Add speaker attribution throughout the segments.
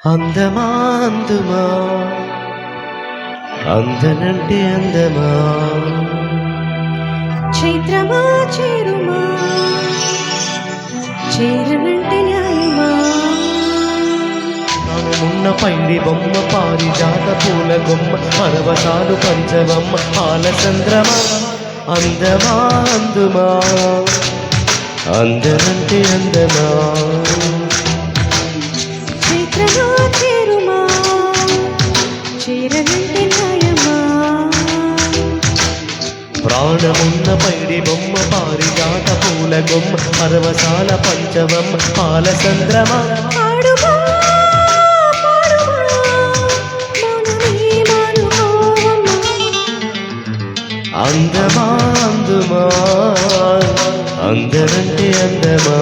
Speaker 1: అందమా అందుమా అందనంటే అందమా
Speaker 2: చైత్రమా చేరుమా చేరనంటే న్యాయమా
Speaker 1: ఉన్న పైడి బొమ్మ పారిజాత పూల గొమ్మ పరవశాలు పంచవమ్మ పాలచంద్రమా అందమా అందుమా అందనంటే అందమా
Speaker 2: చైత్రమా చేరుమా చేరనంటే న్యాయమా
Speaker 1: ప్రాణమున్న పైడి బొమ్మ పారిజాత పూల గొమ్మ పరవశాల పంచవమ్మ పాలచంద్రమా
Speaker 2: పాడుమా పాడుమా మౌనమే మానుకోవమ్మా
Speaker 1: అందమా అందుమా అందనంటే అందమా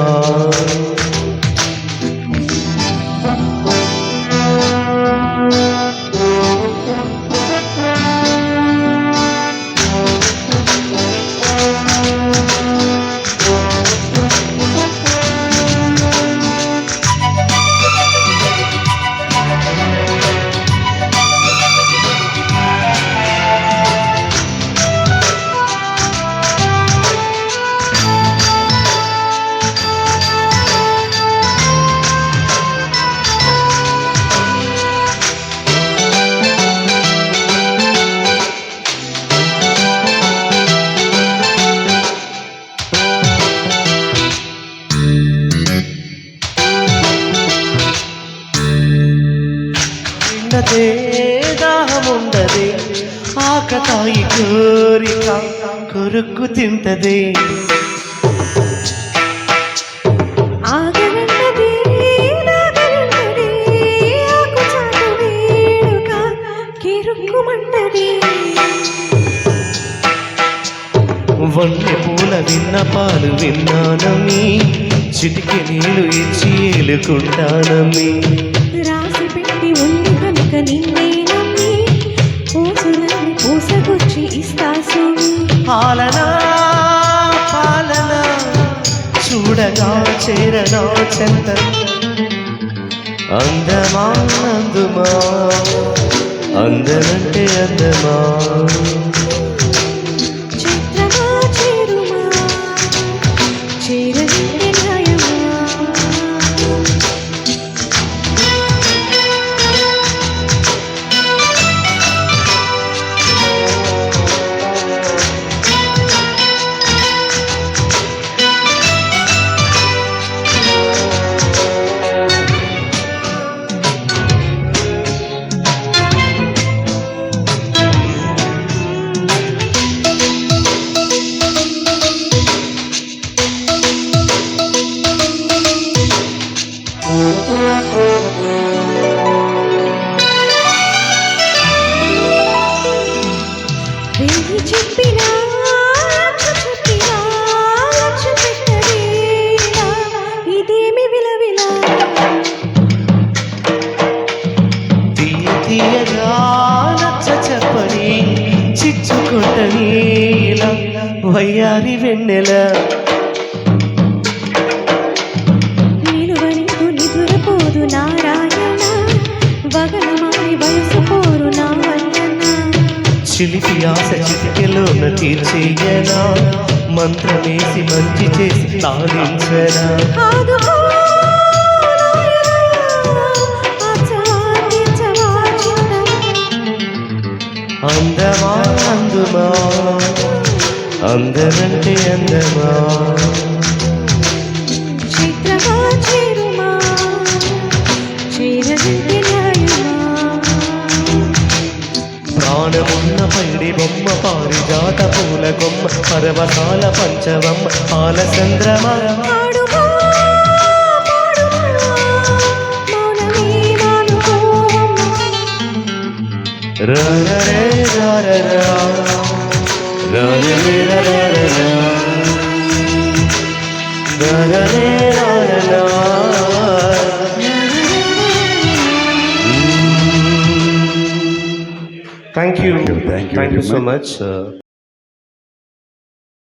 Speaker 1: ఉండదే దాహముండదే ఆకతాయి కోరిక కొరుక్కు తింటదే
Speaker 2: ఆగనంటది నాగనంటది ఆకుచాటు వేడుక కిరుక్కుమంటది
Speaker 1: వన్నె పూల విన్నపాలు విన్నానమ్మి చిటికి నీళ్ళు ఇచ్చి ఏలుకుంటానమ్మి
Speaker 2: రాసి పెట్టి ఉంది కనుక నిన్నే నమ్మి పూసులన్నీ పూసగుచ్చి ఇస్తా సోమి
Speaker 1: పాలనా పాలనా చూడగా చేరనా చెంత అందమా అందుమా అందనంటే అందమా
Speaker 2: చైత్రమా చేరుమా చేరనంటే న్యాయమా వెళ్ళి చెప్పినా చెప్పినా లక్ష్య పెట్టవేలా ఇదేమి విలవిలా
Speaker 1: తీయ తీయగా నచ్చ చెప్పని చిచ్చుకుంటని ఇలా వయ్యారి వెన్నెల
Speaker 2: నిలువనిదు నిదురపోదు నారాయణ వగలమారి వయసు పోరు నా వల్లన
Speaker 1: చిలిపి ఆశ చిటికెలోన తీర్చేయనా మంత్రమేసి మంచి చేసి లాలించనా
Speaker 2: ఆదుకో నాయనా ఆచార్యించవా చిత్తం
Speaker 1: అందమా అందుమా అందనంటే అందమా
Speaker 2: చైత్రమా చేరుమా చేరనంటే న్యాయమా
Speaker 1: ప్రాణమున్న పైడి బొమ్మ పారిజాత పూల గొమ్మ పరవశాల పంచవమ్మ పాలచంద్రమా
Speaker 2: పాడుమా పాడుమా మౌనమే మానుకోవమ్మా
Speaker 1: రరరే రరరా రరరే రరరా రరరే రరరా Thank you.
Speaker 3: Thank you
Speaker 1: Thank you
Speaker 3: very
Speaker 1: so
Speaker 3: much.
Speaker 1: much.